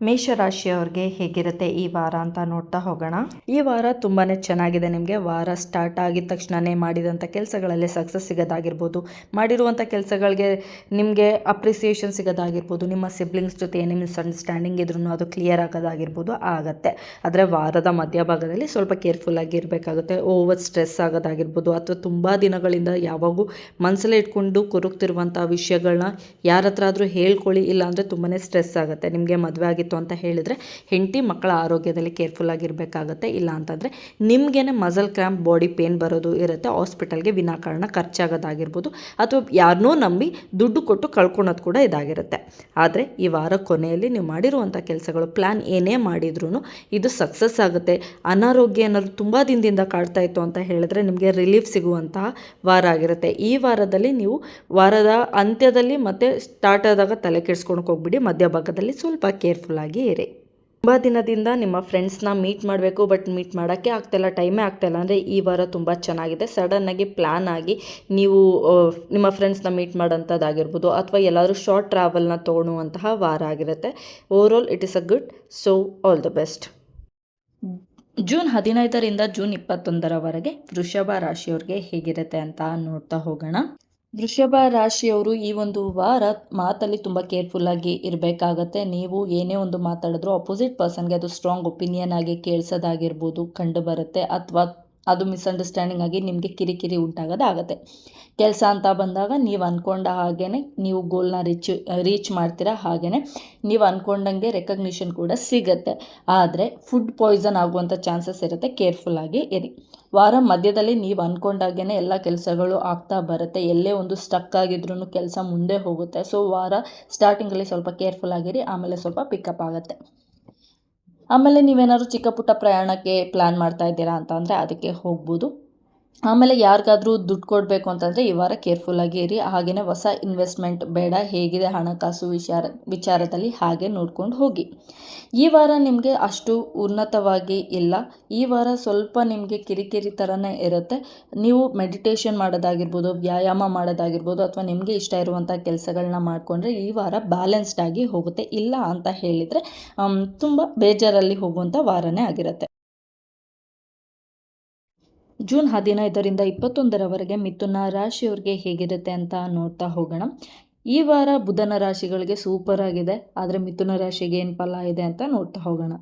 ಮೇಷರಾಶಿಯವ್ರಿಗೆ ಹೇಗಿರುತ್ತೆ ಈ ವಾರ ಅಂತ ನೋಡ್ತಾ ಹೋಗೋಣ. ಈ ವಾರ ತುಂಬಾ ಚೆನ್ನಾಗಿದೆ. ನಿಮಗೆ ವಾರ ಸ್ಟಾರ್ಟ್ ಆಗಿದ ತಕ್ಷಣವೇ ಮಾಡಿದಂಥ ಕೆಲಸಗಳಲ್ಲಿ ಸಕ್ಸಸ್ ಸಿಗೋದಾಗಿರ್ಬೋದು, ಮಾಡಿರುವಂಥ ಕೆಲಸಗಳಿಗೆ ನಿಮಗೆ ಅಪ್ರಿಸಿಯೇಷನ್ ಸಿಗೋದಾಗಿರ್ಬೋದು, ನಿಮ್ಮ ಸಿಬ್ಲಿಂಗ್ಸ್ ಜೊತೆ ಏನೇ ಮಿಸ್ಅಂಡರ್ಸ್ಟ್ಯಾಂಡಿಂಗ್ ಇದ್ರೂ ಅದು ಕ್ಲಿಯರ್ ಆಗೋದಾಗಿರ್ಬೋದು ಆಗುತ್ತೆ. ಆದರೆ ವಾರದ ಮಧ್ಯಭಾಗದಲ್ಲಿ ಸ್ವಲ್ಪ ಕೇರ್ಫುಲ್ಲಾಗಿ ಇರಬೇಕಾಗುತ್ತೆ. ಓವರ್ ಸ್ಟ್ರೆಸ್ ಆಗೋದಾಗಿರ್ಬೋದು ಅಥವಾ ತುಂಬ ದಿನಗಳಿಂದ ಯಾವಾಗೂ ಮನಸ್ಸಲ್ಲೇ ಇಟ್ಕೊಂಡು ಕೊರಗ್ತಿರುವಂಥ ವಿಷಯಗಳನ್ನ ಯಾರ ಹತ್ರ ಆದರೂ ಹೇಳ್ಕೊಳ್ಳಿ, ಇಲ್ಲಾಂದರೆ ತುಂಬಾ ಸ್ಟ್ರೆಸ್ ಆಗುತ್ತೆ. ನಿಮಗೆ ಮದುವೆ ಆಗಿತ್ತು ಅಂತ ಹೇಳಿದರೆ ಹೆಂಡತಿ ಮಕ್ಕಳ ಆರೋಗ್ಯದಲ್ಲಿ ಕೇರ್ಫುಲ್ ಆಗಿರಬೇಕಾಗುತ್ತೆ. ಇಲ್ಲ ಅಂತಂದರೆ ನಿಮಗೇನೆ ಮಸಲ್ ಕ್ರ್ಯಾಂಪ್, ಬಾಡಿ ಪೇನ್ ಬರೋದು ಇರುತ್ತೆ. ಹಾಸ್ಪಿಟಲ್ಗೆ ವಿನಾಕಾರಣ ಖರ್ಚಾಗೋದಾಗಿರ್ಬೋದು ಅಥವಾ ಯಾರನ್ನೋ ನಂಬಿ ದುಡ್ಡು ಕೊಟ್ಟು ಕಳ್ಕೊಳೋದು ಕೂಡ ಇದಾಗಿರುತ್ತೆ. ಆದರೆ ಈ ವಾರ ಕೊನೆಯಲ್ಲಿ ನೀವು ಮಾಡಿರುವಂಥ ಕೆಲಸಗಳು, ಪ್ಲ್ಯಾನ್ ಏನೇ ಮಾಡಿದ್ರೂ ಇದು ಸಕ್ಸಸ್ ಆಗುತ್ತೆ. ಅನಾರೋಗ್ಯ ಏನಾದ್ರು ತುಂಬ ದಿನದಿಂದ ಕಾಡ್ತಾ ಇತ್ತು ಅಂತ ಹೇಳಿದ್ರೆ ನಿಮಗೆ ರಿಲೀಫ್ ಸಿಗುವಂತಹ ವಾರ ಆಗಿರುತ್ತೆ. ಈ ವಾರದಲ್ಲಿ ನೀವು ವಾರದ ಅಂತ್ಯದಲ್ಲಿ ಮತ್ತು ಸ್ಟಾರ್ಟ್ ಆದಾಗ ತಲೆ ಕೆಡಿಸ್ಕೊಳಕ್ಕೆ ಹೋಗ್ಬಿಡಿ. ಮಧ್ಯಭಾಗದಲ್ಲಿ ಸ್ವಲ್ಪ ಕೇರ್ಫುಲ್ ಆಗಿ ಇರಿ. ತುಂಬ ದಿನದಿಂದ ನಿಮ್ಮ ಫ್ರೆಂಡ್ಸ್ನ ಮೀಟ್ ಮಾಡಬೇಕು, ಬಟ್ ಮೀಟ್ ಮಾಡೋಕ್ಕೆ ಆಗ್ತಾಯಿಲ್ಲ, ಟೈಮೇ ಆಗ್ತಾಯಿಲ್ಲ ಅಂದರೆ ಈ ವಾರ ತುಂಬ ಚೆನ್ನಾಗಿದೆ. ಸಡನ್ನಾಗಿ ಪ್ಲ್ಯಾನ್ ಆಗಿ ನೀವು ನಿಮ್ಮ ಫ್ರೆಂಡ್ಸ್ನ ಮೀಟ್ ಮಾಡೋಂಥದ್ದಾಗಿರ್ಬೋದು ಅಥವಾ ಎಲ್ಲಾದರೂ ಶಾರ್ಟ್ ಟ್ರಾವೆಲ್ನ ತೊಗೊಳ್ಳುವಂತಹ ವಾರ ಆಗಿರುತ್ತೆ. Overall it is a good. So all the best. June 15ರಿಂದ ಜೂನ್ 21ರವರೆಗೆ ವೃಷಭ ರಾಶಿಯವ್ರಿಗೆ ಹೇಗಿರುತ್ತೆ ಅಂತ ನೋಡ್ತಾ ಹೋಗೋಣ. ವೃಷಭ ರಾಶಿಯವರು ಈ ಒಂದು ವಾರ ಮಾತಲ್ಲಿ ತುಂಬ ಕೇರ್ಫುಲ್ಲಾಗಿ ಇರಬೇಕಾಗತ್ತೆ. ನೀವು ಏನೇ ಒಂದು ಮಾತಾಡಿದ್ರೂ ಅಪೋಸಿಟ್ ಪರ್ಸನ್ಗೆ ಅದು ಸ್ಟ್ರಾಂಗ್ ಒಪಿನಿಯನ್ ಆಗಿ ಕೇಳಿಸೋದಾಗಿರ್ಬೋದು ಕಂಡು ಬರುತ್ತೆ, ಅಥವಾ ಅದು ಮಿಸ್ಅಂಡರ್ಸ್ಟ್ಯಾಂಡಿಂಗ್ ಆಗಿ ನಿಮಗೆ ಕಿರಿಕಿರಿ ಉಂಟಾಗೋದಾಗತ್ತೆ. ಕೆಲಸ ಅಂತ ಬಂದಾಗ ನೀವು ಅಂದ್ಕೊಂಡ ಹಾಗೇ ನೀವು ಗೋಲ್ನ ರೀಚ್ ಮಾಡ್ತೀರಾ, ಹಾಗೆಯೇ ನೀವು ಅಂದ್ಕೊಂಡಂಗೆ ರೆಕಗ್ನಿಷನ್ ಕೂಡ ಸಿಗುತ್ತೆ. ಆದರೆ ಫುಡ್ ಪಾಯ್ಸನ್ ಆಗುವಂಥ ಚಾನ್ಸಸ್ ಇರುತ್ತೆ, ಕೇರ್ಫುಲ್ಲಾಗಿ ಇರಿ. ವಾರ ಮಧ್ಯದಲ್ಲಿ ನೀವು ಅಂದ್ಕೊಂಡಾಗೇ ಎಲ್ಲ ಕೆಲಸಗಳು ಆಗ್ತಾ ಬರುತ್ತೆ. ಎಲ್ಲೇ ಒಂದು ಸ್ಟಕ್ ಆಗಿದ್ರೂ ಕೆಲಸ ಮುಂದೆ ಹೋಗುತ್ತೆ. ಸೊ ವಾರ ಸ್ಟಾರ್ಟಿಂಗಲ್ಲಿ ಸ್ವಲ್ಪ ಕೇರ್ಫುಲ್ ಆಗಿರಿ, ಆಮೇಲೆ ಸ್ವಲ್ಪ ಪಿಕಪ್ ಆಗುತ್ತೆ. ಆಮೇಲೆ ನೀವೇನಾದ್ರು ಚಿಕ್ಕ ಪುಟ್ಟ ಪ್ರಯಾಣಕ್ಕೆ ಪ್ಲ್ಯಾನ್ ಮಾಡ್ತಾ ಇದ್ದೀರಾ ಅಂತ ಅಂದರೆ ಅದಕ್ಕೆ ಹೋಗ್ಬೋದು. ಆಮೇಲೆ ಯಾರಿಗಾದ್ರೂ ದುಡ್ಡು ಕೊಡಬೇಕು ಅಂತಂದರೆ ಈ ವಾರ ಕೇರ್ಫುಲ್ಲಾಗಿ ಇರಿ. ಹಾಗೆಯೇ ಹೊಸ ಇನ್ವೆಸ್ಟ್ಮೆಂಟ್ ಬೇಡ. ಹೇಗಿದೆ ಹಣಕಾಸು ವಿಚಾರದಲ್ಲಿ ಹಾಗೆ ನೋಡ್ಕೊಂಡು ಹೋಗಿ. ಈ ವಾರ ನಿಮಗೆ ಅಷ್ಟು ಉನ್ನತವಾಗಿ ಇಲ್ಲ. ಈ ವಾರ ಸ್ವಲ್ಪ ನಿಮಗೆ ಕಿರಿಕಿರಿ ಥರನೇ ಇರುತ್ತೆ. ನೀವು ಮೆಡಿಟೇಷನ್ ಮಾಡೋದಾಗಿರ್ಬೋದು, ವ್ಯಾಯಾಮ ಮಾಡೋದಾಗಿರ್ಬೋದು ಅಥವಾ ನಿಮಗೆ ಇಷ್ಟ ಇರುವಂಥ ಕೆಲಸಗಳನ್ನ ಮಾಡಿಕೊಂಡ್ರೆ ಈ ವಾರ ಬ್ಯಾಲೆನ್ಸ್ಡ್ ಆಗಿ ಹೋಗುತ್ತೆ. ಇಲ್ಲ ಅಂತ ಹೇಳಿದರೆ ತುಂಬ ಬೇಜಾರಲ್ಲಿ ಹೋಗುವಂಥ ವಾರನೇ ಆಗಿರುತ್ತೆ. ಜೂನ್ 15ರಿಂದ 21ರವರೆಗೆ ಮಿಥುನ ರಾಶಿಯವ್ರಿಗೆ ಹೇಗಿರುತ್ತೆ ಅಂತ ನೋಡ್ತಾ ಹೋಗೋಣ. ಈ ವಾರ ಬುಧನ ರಾಶಿಗಳಿಗೆ ಸೂಪರ್ ಆಗಿದೆ. ಆದರೆ ಮಿಥುನ ರಾಶಿಗೆ ಏನು ಫಲ ಇದೆ ಅಂತ ನೋಡ್ತಾ ಹೋಗೋಣ.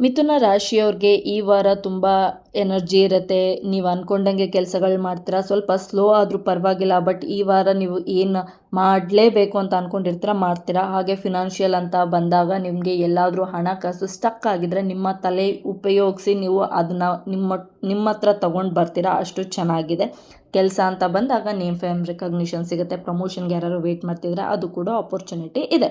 ಮಿಥುನ ರಾಶಿಯವ್ರಿಗೆ ಈ ವಾರ ತುಂಬ ಎನರ್ಜಿ ಇರುತ್ತೆ. ನೀವು ಅಂದ್ಕೊಂಡಂಗೆ ಕೆಲಸಗಳು ಮಾಡ್ತೀರಾ. ಸ್ವಲ್ಪ ಸ್ಲೋ ಆದರೂ ಪರವಾಗಿಲ್ಲ, ಬಟ್ ಈ ವಾರ ನೀವು ಏನು ಮಾಡಲೇಬೇಕು ಅಂತ ಅಂದ್ಕೊಂಡಿರ್ತೀರ ಮಾಡ್ತೀರಾ. ಹಾಗೆ ಫಿನಾನ್ಷಿಯಲ್ ಅಂತ ಬಂದಾಗ ನಿಮಗೆ ಎಲ್ಲಾದರೂ ಹಣಕಾಸು ಸ್ಟಕ್ ಆಗಿದ್ರೆ ನಿಮ್ಮ ತಲೆ ಉಪಯೋಗಿಸಿ ನೀವು ಅದನ್ನು ನಿಮ್ಮ ಹತ್ರ ತೊಗೊಂಡು ಬರ್ತೀರಾ. ಅಷ್ಟು ಚೆನ್ನಾಗಿದೆ. ಕೆಲಸ ಅಂತ ಬಂದಾಗ ನೇಮ್ ಫೇಮ್ ರೆಕಗ್ನಿಷನ್ ಸಿಗುತ್ತೆ. ಪ್ರಮೋಷನ್ಗೆ ಯಾರು ವೆಯ್ಟ್ ಮಾಡ್ತಿದ್ರೆ ಅದು ಕೂಡ ಆಪರ್ಚುನಿಟಿ ಇದೆ.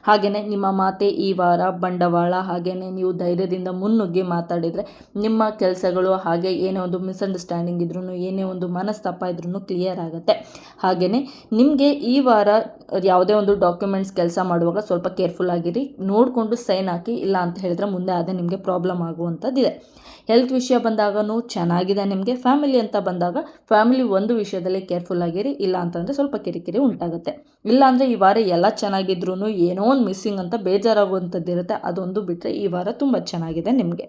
ಹಾಗೆಯೇ ನಿಮ್ಮ ಮಾತೆ ಈ ವಾರ ಬಂಡವಾಳ. ಹಾಗೆಯೇ ನೀವು ಧೈರ್ಯದಿಂದ ಮುನ್ನುಗ್ಗಿ ಮಾತಾಡಿದರೆ ನಿಮ್ಮ ಕೆಲಸಗಳು, ಹಾಗೆ ಏನೇ ಒಂದು ಮಿಸ್ಅಂಡರ್ಸ್ಟ್ಯಾಂಡಿಂಗ್ ಇದ್ರೂ, ಏನೇ ಒಂದು ಮನಸ್ತಾಪ ಇದ್ರೂ ಕ್ಲಿಯರ್ ಆಗುತ್ತೆ. ಹಾಗೆಯೇ ನಿಮಗೆ ಈ ವಾರ ಯಾವುದೇ ಒಂದು ಡಾಕ್ಯುಮೆಂಟ್ಸ್ ಕೆಲಸ ಮಾಡುವಾಗ ಸ್ವಲ್ಪ ಕೇರ್ಫುಲ್ ಆಗಿರಿ. ನೋಡಿಕೊಂಡು ಸೈನ್ ಹಾಕಿ, ಇಲ್ಲ ಅಂತ ಹೇಳಿದ್ರೆ ಮುಂದೆ ಅದೇ ನಿಮಗೆ ಪ್ರಾಬ್ಲಮ್ ಆಗುವಂಥದ್ದಿದೆ. ಹೆಲ್ತ್ ವಿಷಯ ಬಂದಾಗೂ ಚೆನ್ನಾಗಿದೆ ನಿಮಗೆ. ಫ್ಯಾಮಿಲಿ ಅಂತ ಬಂದಾಗ ಫ್ಯಾಮಿಲಿ ಒಂದು ವಿಷಯದಲ್ಲಿ ಕೇರ್ಫುಲ್ ಆಗಿರಿ. ಇಲ್ಲ ಅಂತಂದರೆ ಸ್ವಲ್ಪ ಕಿರಿಕಿರಿ ಉಂಟಾಗುತ್ತೆ. ಇಲ್ಲಾಂದರೆ ಈ ವಾರ ಎಲ್ಲ ಚೆನ್ನಾಗಿದ್ರೂ ಏನೋ ಒಂದು ಮಿಸ್ಸಿಂಗ್ ಅಂತ ಬೇಜಾರಾಗುವಂಥದ್ದು ಇರುತ್ತೆ. ಅದೊಂದು ಬಿಟ್ಟರೆ ಈ ವಾರ ತುಂಬ ಚೆನ್ನಾಗಿದೆ ನಿಮಗೆ.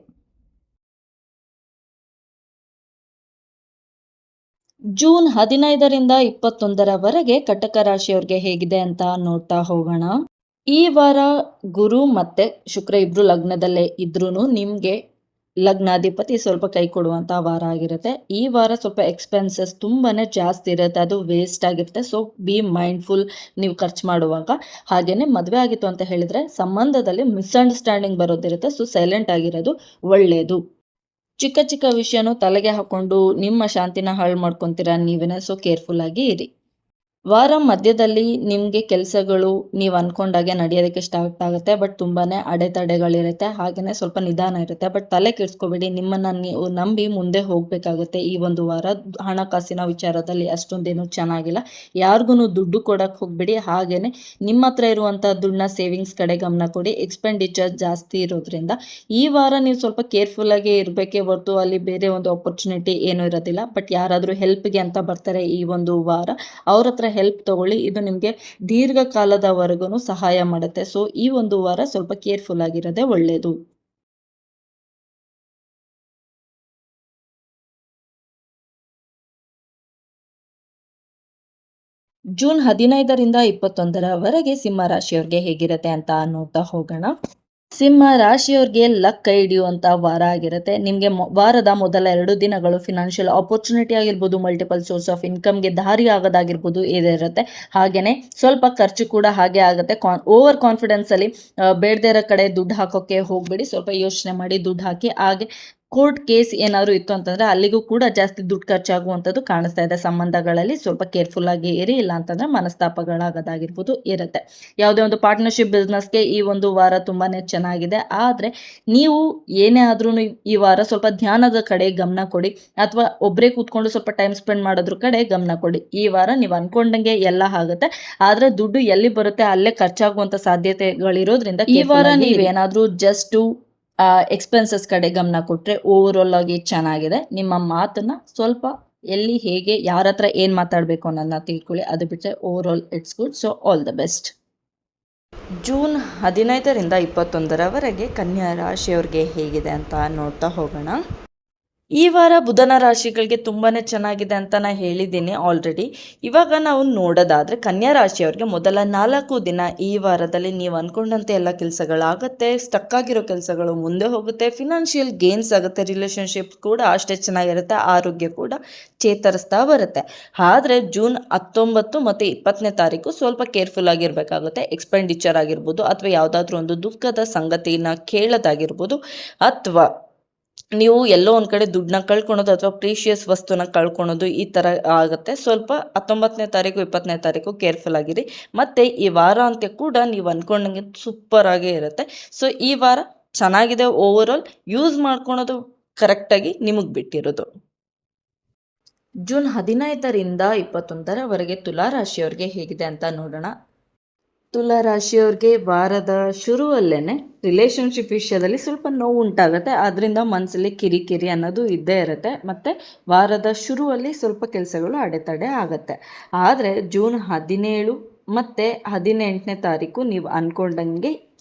ಜೂನ್ 15ರಿಂದ 21ರವರೆಗೆ ಕಟಕ ರಾಶಿಯವ್ರಿಗೆ ಹೇಗಿದೆ ಅಂತ ನೋಡ್ತಾ ಹೋಗೋಣ. ಈ ವಾರ ಗುರು ಮತ್ತು ಶುಕ್ರ ಇಬ್ಬರು ಲಗ್ನದಲ್ಲೇ ಇದ್ರೂ ನಿಮಗೆ ಲಗ್ನಾಧಿಪತಿ ಸ್ವಲ್ಪ ಕೈ ಕೊಡುವಂಥ ವಾರ ಆಗಿರುತ್ತೆ. ಈ ವಾರ ಸ್ವಲ್ಪ ಎಕ್ಸ್ಪೆನ್ಸಸ್ ತುಂಬಾ ಜಾಸ್ತಿ ಇರುತ್ತೆ, ಅದು ವೇಸ್ಟ್ ಆಗಿರುತ್ತೆ. ಸೊ ಬಿ ಮೈಂಡ್ಫುಲ್ ನೀವು ಖರ್ಚು ಮಾಡುವಾಗ. ಹಾಗೆಯೇ ಮದುವೆ ಆಗಿತ್ತು ಅಂತ ಹೇಳಿದರೆ ಸಂಬಂಧದಲ್ಲಿ ಮಿಸ್ಅಂಡರ್ಸ್ಟ್ಯಾಂಡಿಂಗ್ ಬರೋದಿರುತ್ತೆ. ಸೊ ಸೈಲೆಂಟ್ ಆಗಿರೋದು ಒಳ್ಳೆಯದು. ಚಿಕ್ಕ ಚಿಕ್ಕ ವಿಷಯನೂ ತಲೆಗೆ ಹಾಕ್ಕೊಂಡು ನಿಮ್ಮ ಶಾಂತಿನ ಹಾಳು ಮಾಡ್ಕೊತೀರಾ ನೀವೇನೆ. ಸೊ ಕೇರ್ಫುಲ್ಲಾಗಿ ಇರಿ. ವಾರ ಮಧ್ಯದಲ್ಲಿ ನಿಮಗೆ ಕೆಲಸಗಳು ನೀವು ಅಂದ್ಕೊಂಡಾಗೆ ನಡೆಯೋದಕ್ಕೆ ಸ್ಟಾರ್ಟ್ ಆಗುತ್ತೆ, ಬಟ್ ತುಂಬಾ ಅಡೆತಡೆಗಳಿರುತ್ತೆ. ಹಾಗೆಯೇ ಸ್ವಲ್ಪ ನಿಧಾನ ಇರುತ್ತೆ. ಬಟ್ ತಲೆ ಕೆಡಿಸ್ಕೋಬೇಡಿ, ನಿಮ್ಮನ್ನು ನೀವು ನಂಬಿ ಮುಂದೆ ಹೋಗಬೇಕಾಗುತ್ತೆ. ಈ ಒಂದು ವಾರ ಹಣಕಾಸಿನ ವಿಚಾರದಲ್ಲಿ ಅಷ್ಟೊಂದೇನು ಚೆನ್ನಾಗಿಲ್ಲ. ಯಾರಿಗೂ ದುಡ್ಡು ಕೊಡೋಕ್ಕೆ ಹೋಗಬೇಡಿ. ಹಾಗೆಯೇ ನಿಮ್ಮ ಹತ್ರ ಇರುವಂಥ ದುಡ್ಡನ್ನ ಸೇವಿಂಗ್ಸ್ ಕಡೆ ಗಮನ ಕೊಡಿ. ಎಕ್ಸ್ಪೆಂಡಿಚರ್ ಜಾಸ್ತಿ ಇರೋದ್ರಿಂದ ಈ ವಾರ ನೀವು ಸ್ವಲ್ಪ ಕೇರ್ಫುಲ್ಲಾಗಿ ಇರಬೇಕೇ ಹೊರತು ಅಲ್ಲಿ ಬೇರೆ ಒಂದು ಆಪರ್ಚುನಿಟಿ ಏನೂ ಇರೋದಿಲ್ಲ. ಬಟ್ ಯಾರಾದರೂ ಹೆಲ್ಪ್ಗೆ ಅಂತ ಬರ್ತಾರೆ ಈ ಒಂದು ವಾರ, ಅವ್ರ ಹತ್ರ ಹೆಲ್ಪ್ ತಗೊಳ್ಳಿ. ಇದು ನಿಮಗೆ ದೀರ್ಘಕಾಲದವರೆಗೂ ಸಹಾಯ ಮಾಡುತ್ತೆ. ಸೊ ಈ ಒಂದು ವಾರ ಸ್ವಲ್ಪ ಕೇರ್ಫುಲ್ ಆಗಿರೋದೇ ಒಳ್ಳೆಯದು. ಜೂನ್ 15ರಿಂದ 21ರವರೆಗೆ ಸಿಂಹ ರಾಶಿಯವ್ರಿಗೆ ಹೇಗಿರುತ್ತೆ ಅಂತ ನೋಡ್ತಾ ಹೋಗೋಣ. ಸಿಂಹ ರಾಶಿಯವ್ರಿಗೆ ಲಕ್ ಕೈ ಹಿಡಿಯುವಂಥ ವಾರ ಆಗಿರುತ್ತೆ. ನಿಮಗೆ ವಾರದ ಮೊದಲ 2 ದಿನಗಳು ಫಿನಾನ್ಷಿಯಲ್ ಆಪರ್ಚುನಿಟಿ ಆಗಿರ್ಬೋದು, ಮಲ್ಟಿಪಲ್ ಸೋರ್ಸ್ ಆಫ್ ಇನ್ಕಮ್ಗೆ ದಾರಿ ಆಗೋದಾಗಿರ್ಬೋದು ಇದೇ ಇರುತ್ತೆ. ಹಾಗೆಯೇ ಸ್ವಲ್ಪ ಖರ್ಚು ಕೂಡ ಹಾಗೆ ಆಗುತ್ತೆ. ಓವರ್ ಕಾನ್ಫಿಡೆನ್ಸಲ್ಲಿ ಬೇಡದೇ ಇರೋ ಕಡೆ ದುಡ್ಡು ಹಾಕೋಕ್ಕೆ ಹೋಗಬೇಡಿ. ಸ್ವಲ್ಪ ಯೋಚನೆ ಮಾಡಿ ದುಡ್ಡು ಹಾಕಿ. ಹಾಗೆ ಕೋರ್ಟ್ ಕೇಸ್ ಏನಾದ್ರು ಇತ್ತು ಅಂತಂದರೆ ಅಲ್ಲಿಗೂ ಕೂಡ ಜಾಸ್ತಿ ದುಡ್ಡು ಖರ್ಚಾಗುವಂಥದ್ದು ಕಾಣಿಸ್ತಾ ಇದೆ. ಸಂಬಂಧಗಳಲ್ಲಿ ಸ್ವಲ್ಪ ಕೇರ್ಫುಲ್ ಆಗಿ ಇರಿ, ಇಲ್ಲ ಅಂತಂದರೆ ಮನಸ್ತಾಪಗಳಾಗೋದಾಗಿರ್ಬೋದು ಇರುತ್ತೆ. ಯಾವುದೇ ಒಂದು ಪಾರ್ಟ್ನರ್ಶಿಪ್ ಬಿಸ್ನೆಸ್ಗೆ ಈ ಒಂದು ವಾರ ತುಂಬಾ ಚೆನ್ನಾಗಿದೆ. ಆದರೆ ನೀವು ಏನೇ ಆದ್ರೂ ಈ ವಾರ ಸ್ವಲ್ಪ ಧ್ಯಾನದ ಕಡೆ ಗಮನ ಕೊಡಿ, ಅಥವಾ ಒಬ್ಬರೇ ಕೂತ್ಕೊಂಡು ಸ್ವಲ್ಪ ಟೈಮ್ ಸ್ಪೆಂಡ್ ಮಾಡೋದ್ರ ಕಡೆ ಗಮನ ಕೊಡಿ. ಈ ವಾರ ನೀವು ಅಂದ್ಕೊಂಡಂಗೆ ಎಲ್ಲ ಆಗುತ್ತೆ, ಆದರೆ ದುಡ್ಡು ಎಲ್ಲಿ ಬರುತ್ತೆ ಅಲ್ಲೇ ಖರ್ಚಾಗುವಂಥ ಸಾಧ್ಯತೆಗಳಿರೋದ್ರಿಂದ ಈ ವಾರ ನೀವೇನಾದರೂ ಜಸ್ಟು ಎಕ್ಸ್ಪೆನ್ಸಸ್ ಕಡೆ ಗಮನ ಕೊಟ್ಟರೆ ಓವರಾಲ್ ಆಗಿ ಚೆನ್ನಾಗಿದೆ. ನಿಮ್ಮ ಮಾತನ್ನು ಸ್ವಲ್ಪ ಎಲ್ಲಿ ಹೇಗೆ ಯಾರ ಹತ್ರ ಏನು ಮಾತಾಡಬೇಕು ಅನ್ನೋದನ್ನ ತಿಳ್ಕೊಳ್ಳಿ. ಅದು ಬಿಟ್ಟರೆ overall it's good. So all the best. June 15ರಿಂದ 21ರವರೆಗೆ ಕನ್ಯಾ ರಾಶಿಯವ್ರಿಗೆ ಹೇಗಿದೆ ಅಂತ ನೋಡ್ತಾ ಹೋಗೋಣ. ಈ ವಾರ ಬುಧನ ರಾಶಿಗಳಿಗೆ ತುಂಬಾ ಚೆನ್ನಾಗಿದೆ ಅಂತ ನಾನು ಹೇಳಿದ್ದೀನಿ ಆಲ್ರೆಡಿ. ಇವಾಗ ನಾವು ನೋಡೋದಾದರೆ ಕನ್ಯಾ ರಾಶಿಯವ್ರಿಗೆ ಮೊದಲ 4 ದಿನ ಈ ವಾರದಲ್ಲಿ ನೀವು ಅಂದ್ಕೊಂಡಂತೆ ಎಲ್ಲ ಕೆಲಸಗಳಾಗುತ್ತೆ. ಸ್ಟಕ್ ಆಗಿರೋ ಕೆಲಸಗಳು ಮುಂದೆ ಹೋಗುತ್ತೆ. ಫಿನಾನ್ಷಿಯಲ್ ಗೇನ್ಸ್ ಆಗುತ್ತೆ. ರಿಲೇಷನ್ಶಿಪ್ ಕೂಡ ಅಷ್ಟೇ ಚೆನ್ನಾಗಿರುತ್ತೆ. ಆರೋಗ್ಯ ಕೂಡ ಚೇತರಿಸ್ತಾ ಬರುತ್ತೆ. ಆದರೆ ಜೂನ್ 19 ಮತ್ತು 20ನೇ ತಾರೀಕು ಸ್ವಲ್ಪ ಕೇರ್ಫುಲ್ ಆಗಿರಬೇಕಾಗುತ್ತೆ. ಎಕ್ಸ್ಪೆಂಡಿಚರ್ ಆಗಿರ್ಬೋದು, ಅಥವಾ ಯಾವುದಾದ್ರೂ ಒಂದು ದುಃಖದ ಸಂಗತಿನ ಕೇಳೋದಾಗಿರ್ಬೋದು, ಅಥವಾ ನೀವು ಎಲ್ಲೋ ಒಂದು ಕಡೆ ದುಡ್ಡನ್ನ ಕಳ್ಕೊಳೋದು ಅಥವಾ ಪ್ರೀಶಿಯಸ್ ವಸ್ತುನ ಕಳ್ಕೊಳೋದು ಈ ಥರ ಆಗುತ್ತೆ. ಸ್ವಲ್ಪ 19ನೇ ತಾರೀಕು 20ನೇ ತಾರೀಕು ಕೇರ್ಫುಲ್ ಆಗಿರಿ. ಮತ್ತು ಈ ವಾರಾಂತ್ಯ ಕೂಡ ನೀವು ಅಂದ್ಕೊಂಡಂಗೆ ಸೂಪರಾಗೇ ಇರುತ್ತೆ. ಸೊ ಈ ವಾರ ಚೆನ್ನಾಗಿದೆ. ಓವರಾಲ್ ಯೂಸ್ ಮಾಡ್ಕೊಳೋದು ಕರೆಕ್ಟಾಗಿ ನಿಮಗೆ ಬಿಟ್ಟಿರೋದು. ಜೂನ್ 15ರಿಂದ 21ರವರೆಗೆ ತುಲಾ ರಾಶಿಯವ್ರಿಗೆ ಹೇಗಿದೆ ಅಂತ ನೋಡೋಣ. ತುಲಾ ರಾಶಿಯವ್ರಿಗೆ ವಾರದ ಶುರುವಲ್ಲೇ ರಿಲೇಷನ್ಶಿಪ್ ವಿಷಯದಲ್ಲಿ ಸ್ವಲ್ಪ ನೋವು ಉಂಟಾಗುತ್ತೆ. ಅದರಿಂದ ಮನಸ್ಸಲ್ಲಿ ಕಿರಿಕಿರಿ ಅನ್ನೋದು ಇದ್ದೇ ಇರುತ್ತೆ. ಮತ್ತು ವಾರದ ಶುರುವಲ್ಲಿ ಸ್ವಲ್ಪ ಕೆಲಸಗಳು ಅಡೆತಡೆ ಆಗುತ್ತೆ. ಆದರೆ ಜೂನ್ 17 ಮತ್ತು 18ನೇ ತಾರೀಕು ನೀವು ಅಂದ್ಕೊಂಡಂಗೆ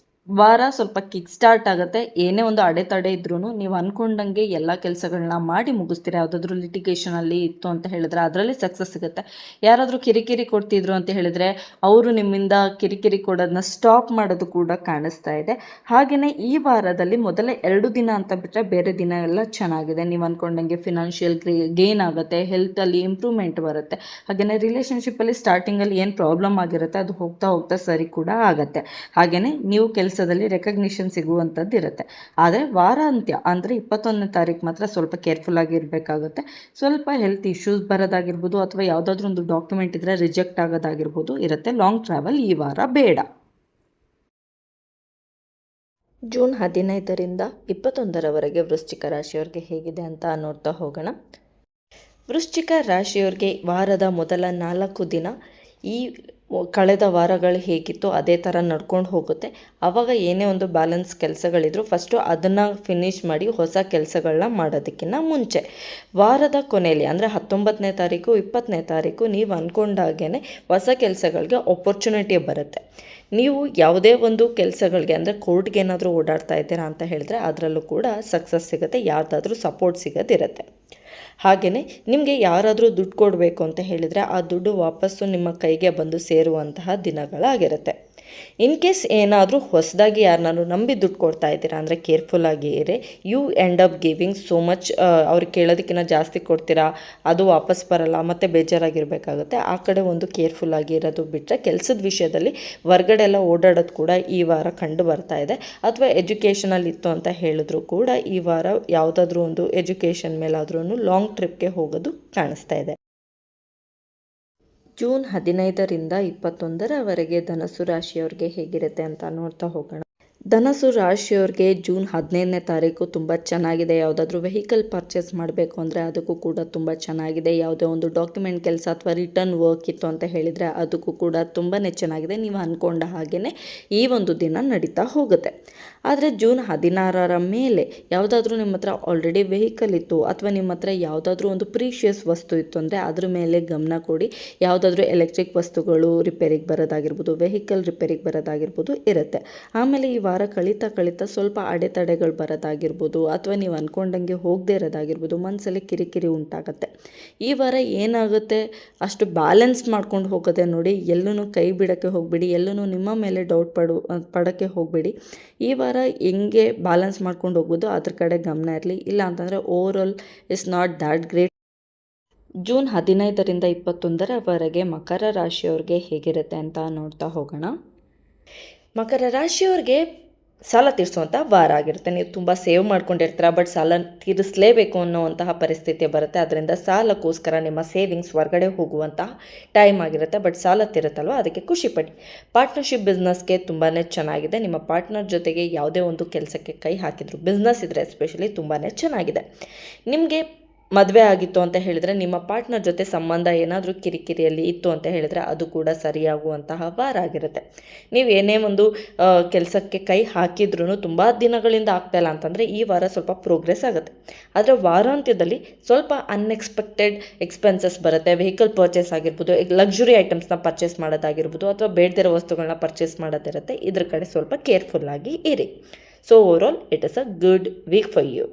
ವಾರ ಸ್ವಲ್ಪ ಕಿಕ್ ಸ್ಟಾರ್ಟ್ ಆಗುತ್ತೆ. ಏನೇ ಒಂದು ಅಡೆತಡೆ ಇದ್ರೂ ನೀವು ಅಂದ್ಕೊಂಡಂಗೆ ಎಲ್ಲ ಕೆಲಸಗಳನ್ನ ಮಾಡಿ ಮುಗಿಸ್ತೀರ. ಯಾವುದಾದ್ರೂ ಲಿಟಿಗೇಷನಲ್ಲಿ ಇತ್ತು ಅಂತ ಹೇಳಿದ್ರೆ ಅದರಲ್ಲಿ ಸಕ್ಸಸ್ ಸಿಗುತ್ತೆ. ಯಾರಾದರೂ ಕಿರಿಕಿರಿ ಕೊಡ್ತಿದ್ರು ಅಂತ ಹೇಳಿದರೆ ಅವರು ನಿಮ್ಮಿಂದ ಕಿರಿಕಿರಿ ಕೊಡೋದನ್ನ ಸ್ಟಾಪ್ ಮಾಡೋದು ಕೂಡ ಕಾಣಿಸ್ತಾ ಇದೆ. ಹಾಗೆಯೇ ಈ ವಾರದಲ್ಲಿ ಮೊದಲ 2 ದಿನ ಅಂತ ಬಿಟ್ಟರೆ ಬೇರೆ ದಿನ ಎಲ್ಲ ಚೆನ್ನಾಗಿದೆ. ನೀವು ಅಂದ್ಕೊಂಡಂಗೆ ಫಿನಾನ್ಷಿಯಲ್ ಗೇನ್ ಆಗುತ್ತೆ, ಹೆಲ್ತಲ್ಲಿ ಇಂಪ್ರೂವ್ಮೆಂಟ್ ಬರುತ್ತೆ. ಹಾಗೆಯೇ ರಿಲೇಷನ್ಶಿಪ್ಪಲ್ಲಿ ಸ್ಟಾರ್ಟಿಂಗಲ್ಲಿ ಏನು ಪ್ರಾಬ್ಲಮ್ ಆಗಿರುತ್ತೆ ಅದು ಹೋಗ್ತಾ ಹೋಗ್ತಾ ಸರಿ ಕೂಡ ಆಗುತ್ತೆ. ಹಾಗೆಯೇ ನೀವು ಕೆಲಸದಲ್ಲಿ ರೆಕಗ್ನಿಷನ್ ಸಿಗುವಂಥದ್ದು ಇರುತ್ತೆ. ಆದರೆ ವಾರಾಂತ್ಯ ಅಂದರೆ 21ನೇ ತಾರೀಕು ಮಾತ್ರ ಸ್ವಲ್ಪ ಕೇರ್ಫುಲ್ ಆಗಿರಬೇಕಾಗುತ್ತೆ. ಸ್ವಲ್ಪ ಹೆಲ್ತ್ ಇಶ್ಯೂಸ್ ಬರೋದಾಗಿರ್ಬೋದು, ಅಥವಾ ಯಾವುದಾದ್ರೂ ಒಂದು ಡಾಕ್ಯುಮೆಂಟ್ ಇದ್ದರೆ ರಿಜೆಕ್ಟ್ ಆಗೋದಾಗಿರ್ಬೋದು ಇರುತ್ತೆ. ಲಾಂಗ್ ಟ್ರಾವೆಲ್ ಈ ವಾರ ಬೇಡ. ಜೂನ್ 15ರಿಂದ 21ರವರೆಗೆ ವೃಶ್ಚಿಕ ರಾಶಿಯವ್ರಿಗೆ ಹೇಗಿದೆ ಅಂತ ನೋಡ್ತಾ ಹೋಗೋಣ. ವೃಶ್ಚಿಕ ರಾಶಿಯವ್ರಿಗೆ ವಾರದ ಮೊದಲ 4 ದಿನ ಈ ಕಳೆದ ವಾರಗಳು ಹೇಗಿತ್ತು ಅದೇ ಥರ ನಡ್ಕೊಂಡು ಹೋಗುತ್ತೆ. ಆವಾಗ ಏನೇ ಒಂದು ಬ್ಯಾಲೆನ್ಸ್ ಕೆಲಸಗಳಿದ್ರು ಫಸ್ಟು ಅದನ್ನು ಫಿನಿಷ್ ಮಾಡಿ ಹೊಸ ಕೆಲಸಗಳನ್ನ ಮಾಡೋದಕ್ಕಿಂತ ಮುಂಚೆ ವಾರದ ಕೊನೆಯಲ್ಲಿ ಅಂದರೆ 19ನೇ ತಾರೀಕು 20ನೇ ತಾರೀಕು ನೀವು ಅಂದ್ಕೊಂಡಾಗೇ ಹೊಸ ಕೆಲಸಗಳಿಗೆ ಆಪರ್ಚುನಿಟಿ ಬರುತ್ತೆ. ನೀವು ಯಾವುದೇ ಒಂದು ಕೆಲಸಗಳಿಗೆ ಅಂದರೆ ಕೋರ್ಟ್ಗೆ ಏನಾದರೂ ಓಡಾಡ್ತಾ ಇದ್ದೀರಾ ಅಂತ ಹೇಳಿದ್ರೆ ಅದರಲ್ಲೂ ಕೂಡ ಸಕ್ಸಸ್ ಸಿಗುತ್ತೆ. ಯಾವುದಾದ್ರೂ ಸಪೋರ್ಟ್ ಸಿಗೋದಿರುತ್ತೆ. ಹಾಗೆಯೇ ನಿಮಗೆ ಯಾರಾದರೂ ದುಡ್ಡು ಕೊಡಬೇಕು ಅಂತ ಹೇಳಿದರೆ ಆ ದುಡ್ಡು ವಾಪಸ್ಸು ನಿಮ್ಮ ಕೈಗೆ ಬಂದು ಸೇರುವಂತಹ ದಿನಗಳಾಗಿರುತ್ತೆ. ಇನ್ ಕೇಸ್ ಏನಾದರೂ ಹೊಸದಾಗಿ ಯಾರನ್ನಾರು ನಂಬಿ ದುಡ್ಡು ಕೊಡ್ತಾ ಇದ್ದೀರಾ ಅಂದರೆ ಕೇರ್ಫುಲ್ಲಾಗಿ ಇರಿ. You end up giving so much. ಅವ್ರಿಗೆ ಕೇಳೋದಕ್ಕಿಂತ ಜಾಸ್ತಿ ಕೊಡ್ತೀರಾ, ಅದು ವಾಪಸ್ ಬರಲ್ಲ, ಮತ್ತು ಬೇಜಾರಾಗಿರಬೇಕಾಗುತ್ತೆ. ಆ ಕಡೆ ಒಂದು ಕೇರ್ಫುಲ್ಲಾಗಿ ಇರೋದು ಬಿಟ್ಟರೆ ಕೆಲಸದ ವಿಷಯದಲ್ಲಿ ಹೊರ್ಗಡೆ ಎಲ್ಲ ಓಡಾಡೋದು ಕೂಡ ಈ ವಾರ ಕಂಡು ಬರ್ತಾ ಇದೆ. ಅಥವಾ ಎಜುಕೇಷನಲ್ಲಿ ಇತ್ತು ಅಂತ ಹೇಳಿದ್ರು ಕೂಡ ಈ ವಾರ ಯಾವುದಾದ್ರೂ ಒಂದು ಎಜುಕೇಷನ್ ಮೇಲಾದ್ರೂ ಲಾಂಗ್ ಟ್ರಿಪ್ಗೆ ಹೋಗೋದು ಕಾಣಿಸ್ತಾ ಇದೆ. ಜೂನ್ 15ರಿಂದ 21ರವರೆಗೆ ಧನಸ್ಸು ರಾಶಿಯವ್ರಿಗೆ ಹೇಗಿರುತ್ತೆ ಅಂತ ನೋಡ್ತಾ ಹೋಗೋಣ. ಧನಸು ರಾಶಿಯವ್ರಿಗೆ ಜೂನ್ 15ನೇ ತಾರೀಕು ತುಂಬ ಚೆನ್ನಾಗಿದೆ. ಯಾವುದಾದ್ರೂ ವೆಹಿಕಲ್ ಪರ್ಚೇಸ್ ಮಾಡಬೇಕು ಅಂದರೆ ಅದಕ್ಕೂ ಕೂಡ ತುಂಬ ಚೆನ್ನಾಗಿದೆ. ಯಾವುದೇ ಒಂದು ಡಾಕ್ಯುಮೆಂಟ್ ಕೆಲಸ ಅಥವಾ ರಿಟರ್ನ್ ವರ್ಕ್ ಇತ್ತು ಅಂತ ಹೇಳಿದರೆ ಅದಕ್ಕೂ ಕೂಡ ತುಂಬಾ ಚೆನ್ನಾಗಿದೆ. ನೀವು ಅಂದ್ಕೊಂಡ ಹಾಗೆಯೇ ಈ ಒಂದು ದಿನ ನಡೀತಾ ಹೋಗುತ್ತೆ. ಆದರೆ ಜೂನ್ 16ರ ಮೇಲೆ ಯಾವುದಾದ್ರೂ ನಿಮ್ಮ ಹತ್ರ ಆಲ್ರೆಡಿ ವೆಹಿಕಲ್ ಇತ್ತು ಅಥವಾ ನಿಮ್ಮ ಹತ್ರ ಯಾವುದಾದ್ರೂ ಒಂದು ಪ್ರೀಷಿಯಸ್ ವಸ್ತು ಇತ್ತು ಅಂದರೆ ಅದ್ರ ಮೇಲೆ ಗಮನ ಕೊಡಿ. ಯಾವುದಾದ್ರೂ ಎಲೆಕ್ಟ್ರಿಕ್ ವಸ್ತುಗಳು ರಿಪೇರಿಗೆ ಬರೋದಾಗಿರ್ಬೋದು, ವೆಹಿಕಲ್ ರಿಪೇರಿಗೆ ಬರೋದಾಗಿರ್ಬೋದು ಇರುತ್ತೆ. ಆಮೇಲೆ ಈ ವಾರ ಕಳೀತಾ ಸ್ವಲ್ಪ ಅಡೆತಡೆಗಳು ಬರೋದಾಗಿರ್ಬೋದು ಅಥವಾ ನೀವು ಅಂದ್ಕೊಂಡಂಗೆ ಹೋಗದೇ ಇರೋದಾಗಿರ್ಬೋದು, ಮನಸ್ಸಲ್ಲಿ ಕಿರಿಕಿರಿ ಉಂಟಾಗುತ್ತೆ. ಈ ವಾರ ಏನಾಗುತ್ತೆ ಅಷ್ಟು ಬ್ಯಾಲೆನ್ಸ್ ಮಾಡ್ಕೊಂಡು ಹೋಗೋದೆ ನೋಡಿ. ಎಲ್ಲೂ ಕೈ ಬಿಡೋಕ್ಕೆ ಹೋಗಬೇಡಿ, ಎಲ್ಲೂ ನಿಮ್ಮ ಮೇಲೆ ಡೌಟ್ ಪಡೋಕ್ಕೆ ಹೋಗಬೇಡಿ. ಈ ವಾರ ಹೆಂಗೆ ಬ್ಯಾಲೆನ್ಸ್ ಮಾಡ್ಕೊಂಡು ಹೋಗ್ಬೋದು ಅದ್ರ ಕಡೆ ಗಮನ ಇರಲಿ. ಇಲ್ಲ ಅಂತಂದರೆ overall is not that great. June 15ರಿಂದ 21ರವರೆಗೆ ಮಕರ ರಾಶಿಯವ್ರಿಗೆ ಹೇಗಿರುತ್ತೆ ಅಂತ ನೋಡ್ತಾ ಹೋಗೋಣ. ಮಕರ ರಾಶಿಯವ್ರಿಗೆ ಸಾಲ ತೀರಿಸುವಂಥ ವಾರ ಆಗಿರುತ್ತೆ. ನೀವು ತುಂಬ ಸೇವ್ ಮಾಡ್ಕೊಂಡಿರ್ತೀರ, ಬಟ್ ಸಾಲ ತೀರಿಸಲೇಬೇಕು ಅನ್ನೋವಂತಹ ಪರಿಸ್ಥಿತಿ ಬರುತ್ತೆ. ಅದರಿಂದ ಸಾಲಕ್ಕೋಸ್ಕರ ನಿಮ್ಮ ಸೇವಿಂಗ್ಸ್ ಹೊರಗಡೆ ಹೋಗುವಂತಹ ಟೈಮ್ ಆಗಿರುತ್ತೆ. ಬಟ್ ಸಾಲ ತೀರುತ್ತಲ್ವ, ಅದಕ್ಕೆ ಖುಷಿಪಡಿ. ಪಾರ್ಟ್ನರ್ಶಿಪ್ ಬಿಸ್ನೆಸ್ಗೆ ತುಂಬಾ ಚೆನ್ನಾಗಿದೆ. ನಿಮ್ಮ ಪಾರ್ಟ್ನರ್ ಜೊತೆಗೆ ಯಾವುದೇ ಒಂದು ಕೆಲಸಕ್ಕೆ ಕೈ ಹಾಕಿದ್ರು, ಬಿಸ್ನೆಸ್ ಇದ್ದರೆ ಎಸ್ಪೆಷಲಿ ತುಂಬಾ ಚೆನ್ನಾಗಿದೆ. ನಿಮಗೆ ಮದುವೆ ಆಗಿತ್ತು ಅಂತ ಹೇಳಿದರೆ ನಿಮ್ಮ ಪಾರ್ಟ್ನರ್ ಜೊತೆ ಸಂಬಂಧ ಏನಾದರೂ ಕಿರಿಕಿರಿಯಲ್ಲಿ ಇತ್ತು ಅಂತ ಹೇಳಿದರೆ ಅದು ಕೂಡ ಸರಿಯಾಗುವಂತಹ ವಾರ ಆಗಿರುತ್ತೆ. ನೀವು ಏನೇ ಒಂದು ಕೆಲಸಕ್ಕೆ ಕೈ ಹಾಕಿದ್ರೂ ತುಂಬ ದಿನಗಳಿಂದ ಆಗ್ತಾಯಿಲ್ಲ ಅಂತಂದರೆ ಈ ವಾರ ಸ್ವಲ್ಪ ಪ್ರೋಗ್ರೆಸ್ ಆಗುತ್ತೆ. ಆದರೆ ವಾರಾಂತ್ಯದಲ್ಲಿ ಸ್ವಲ್ಪ ಅನ್ಎಕ್ಸ್ಪೆಕ್ಟೆಡ್ ಎಕ್ಸ್ಪೆನ್ಸಸ್ ಬರುತ್ತೆ. ವೆಹಿಕಲ್ ಪರ್ಚೇಸ್ ಆಗಿರ್ಬೋದು, ಲಕ್ಸುರಿ ಐಟಮ್ಸ್ನ ಪರ್ಚೇಸ್ ಮಾಡೋದಾಗಿರ್ಬೋದು ಅಥವಾ ಬೇಡದಿರೋ ವಸ್ತುಗಳನ್ನ ಪರ್ಚೇಸ್ ಮಾಡೋದಿರುತ್ತೆ. ಇದ್ರ ಕಡೆ ಸ್ವಲ್ಪ ಕೇರ್ಫುಲ್ಲಾಗಿ ಇರಿ. So overall it is a good week for you.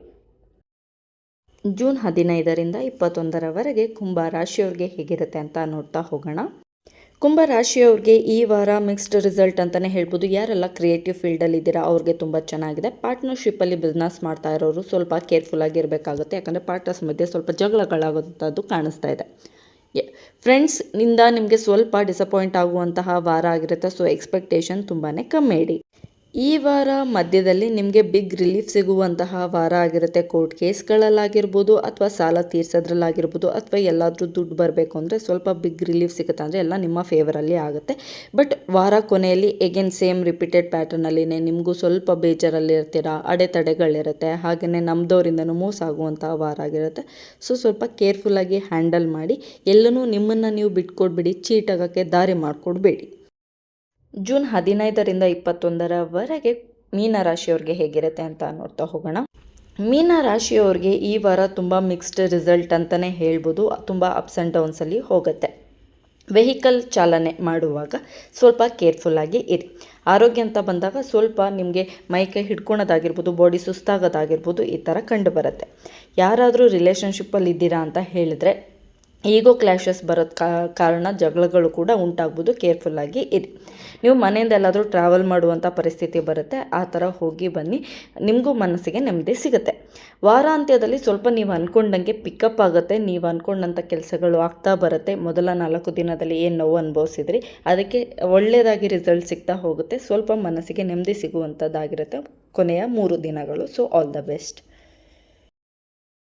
June 15ರಿಂದ 21ರವರೆಗೆ ಕುಂಭ ರಾಶಿಯವ್ರಿಗೆ ಹೇಗಿರುತ್ತೆ ಅಂತ ನೋಡ್ತಾ ಹೋಗೋಣ. ಕುಂಭ ರಾಶಿಯವ್ರಿಗೆ ಈ ವಾರ ಮಿಕ್ಸ್ಡ್ ರಿಸಲ್ಟ್ ಅಂತಲೇ ಹೇಳ್ಬೋದು. ಯಾರೆಲ್ಲ ಕ್ರಿಯೇಟಿವ್ ಫೀಲ್ಡಲ್ಲಿ ಇದ್ದೀರಾ ಅವ್ರಿಗೆ ತುಂಬ ಚೆನ್ನಾಗಿದೆ. ಪಾರ್ಟ್ನರ್ಶಿಪ್ಪಲ್ಲಿ ಬಿಸ್ನೆಸ್ ಮಾಡ್ತಾ ಇರೋರು ಸ್ವಲ್ಪ ಕೇರ್ಫುಲ್ಲಾಗಿ ಇರಬೇಕಾಗುತ್ತೆ. ಯಾಕಂದರೆ ಪಾರ್ಟ್ನರ್ಸ್ ಮಧ್ಯೆ ಸ್ವಲ್ಪ ಜಗಳಗಳಾಗೋಂಥದ್ದು ಕಾಣಿಸ್ತಾ ಇದೆ. ಫ್ರೆಂಡ್ಸ್ನಿಂದ ನಿಮಗೆ ಸ್ವಲ್ಪ ಡಿಸಪಾಯಿಂಟ್ ಆಗುವಂತಹ ವಾರ ಆಗಿರುತ್ತೆ. ಸೊ ಎಕ್ಸ್ಪೆಕ್ಟೇಷನ್ ತುಂಬಾ ಕಮ್ಮಿ ಇಡಿ. ಈ ವಾರ ಮಧ್ಯದಲ್ಲಿ ನಿಮಗೆ ಬಿಗ್ ರಿಲೀಫ್ ಸಿಗುವಂತಹ ವಾರ ಆಗಿರುತ್ತೆ. ಕೋರ್ಟ್ ಕೇಸ್ಗಳಲ್ಲಾಗಿರ್ಬೋದು ಅಥವಾ ಸಾಲ ತೀರ್ಸೋದ್ರಲ್ಲಾಗಿರ್ಬೋದು ಅಥವಾ ಎಲ್ಲಾದರೂ ದುಡ್ಡು ಬರಬೇಕು ಅಂದರೆ ಸ್ವಲ್ಪ ಬಿಗ್ ರಿಲೀಫ್ ಸಿಗುತ್ತೆ. ಅಂದರೆ ಎಲ್ಲ ನಿಮ್ಮ ಫೇವರಲ್ಲಿ ಆಗುತ್ತೆ. ಬಟ್ ವಾರ ಕೊನೆಯಲ್ಲಿ ಎಗೇನ್ ಸೇಮ್ ರಿಪೀಟೆಡ್ ಪ್ಯಾಟರ್ನಲ್ಲಿನೇ ನಿಮಗೂ ಸ್ವಲ್ಪ ಬೇಜಾರಲ್ಲಿ ಇರ್ತೀರಾ, ಅಡೆತಡೆಗಳಿರುತ್ತೆ. ಹಾಗೆಯೇ ನಮ್ಮದವರಿಂದನೂ ಮೋಸ ಆಗುವಂತಹ ವಾರ ಆಗಿರುತ್ತೆ. ಸೊ ಸ್ವಲ್ಪ ಕೇರ್ಫುಲ್ಲಾಗಿ ಹ್ಯಾಂಡಲ್ ಮಾಡಿ. ಎಲ್ಲನೂ ನಿಮ್ಮನ್ನು ನೀವು ಬಿಟ್ಕೊಡ್ಬೇಡಿ, ಚೀಟ್ ಆಗೋಕ್ಕೆ ದಾರಿ ಮಾಡಿಕೊಡ್ಬೇಡಿ. ಜೂನ್ 15ರಿಂದ 21ರವರೆಗೆ ಮೀನ ರಾಶಿಯವ್ರಿಗೆ ಹೇಗಿರುತ್ತೆ ಅಂತ ನೋಡ್ತಾ ಹೋಗೋಣ. ಮೀನ ರಾಶಿಯವ್ರಿಗೆ ಈ ವಾರ ತುಂಬ ಮಿಕ್ಸ್ಡ್ ರಿಸಲ್ಟ್ ಅಂತಲೇ ಹೇಳ್ಬೋದು. ತುಂಬ ಅಪ್ಸ್ ಆ್ಯಂಡ್ ಡೌನ್ಸಲ್ಲಿ ಹೋಗುತ್ತೆ. ವೆಹಿಕಲ್ ಚಾಲನೆ ಮಾಡುವಾಗ ಸ್ವಲ್ಪ ಕೇರ್ಫುಲ್ಲಾಗಿ ಇರಿ. ಆರೋಗ್ಯ ಅಂತ ಬಂದಾಗ ಸ್ವಲ್ಪ ನಿಮಗೆ ಮೈಕೈ ಹಿಡ್ಕೊಳೋದಾಗಿರ್ಬೋದು, ಬಾಡಿ ಸುಸ್ತಾಗೋದಾಗಿರ್ಬೋದು ಈ ಥರ ಕಂಡು ಬರುತ್ತೆ. ಯಾರಾದರೂ ರಿಲೇಷನ್ಶಿಪ್ಪಲ್ಲಿ ಇದ್ದೀರಾ ಅಂತ ಹೇಳಿದರೆ ಈಗೋ ಕ್ಲ್ಯಾಶಸ್ ಬರೋದು ಕಾರಣ ಜಗಳಗಳು ಕೂಡ ಉಂಟಾಗ್ಬೋದು. ಕೇರ್ಫುಲ್ಲಾಗಿ ಇರಿ. ನೀವು ಮನೆಯಿಂದ ಎಲ್ಲಾದರೂ ಟ್ರಾವೆಲ್ ಮಾಡುವಂಥ ಪರಿಸ್ಥಿತಿ ಬರುತ್ತೆ. ಆ ಥರ ಹೋಗಿ ಬನ್ನಿ, ನಿಮಗೂ ಮನಸ್ಸಿಗೆ ನೆಮ್ಮದಿ ಸಿಗುತ್ತೆ. ವಾರಾಂತ್ಯದಲ್ಲಿ ಸ್ವಲ್ಪ ನೀವು ಅಂದ್ಕೊಂಡಂಗೆ ಪಿಕಪ್ ಆಗುತ್ತೆ. ನೀವು ಅಂದ್ಕೊಂಡಂಥ ಕೆಲಸಗಳು ಆಗ್ತಾ ಬರುತ್ತೆ. ಮೊದಲ 4 ದಿನದಲ್ಲಿ ಏನು ನೋವು ಅನುಭವಿಸಿದ್ರಿ ಅದಕ್ಕೆ ಒಳ್ಳೆಯದಾಗಿ ರಿಸಲ್ಟ್ ಸಿಗ್ತಾ ಹೋಗುತ್ತೆ. ಸ್ವಲ್ಪ ಮನಸ್ಸಿಗೆ ನೆಮ್ಮದಿ ಸಿಗುವಂಥದ್ದಾಗಿರುತ್ತೆ ಕೊನೆಯ 3 ದಿನಗಳು. So all the best.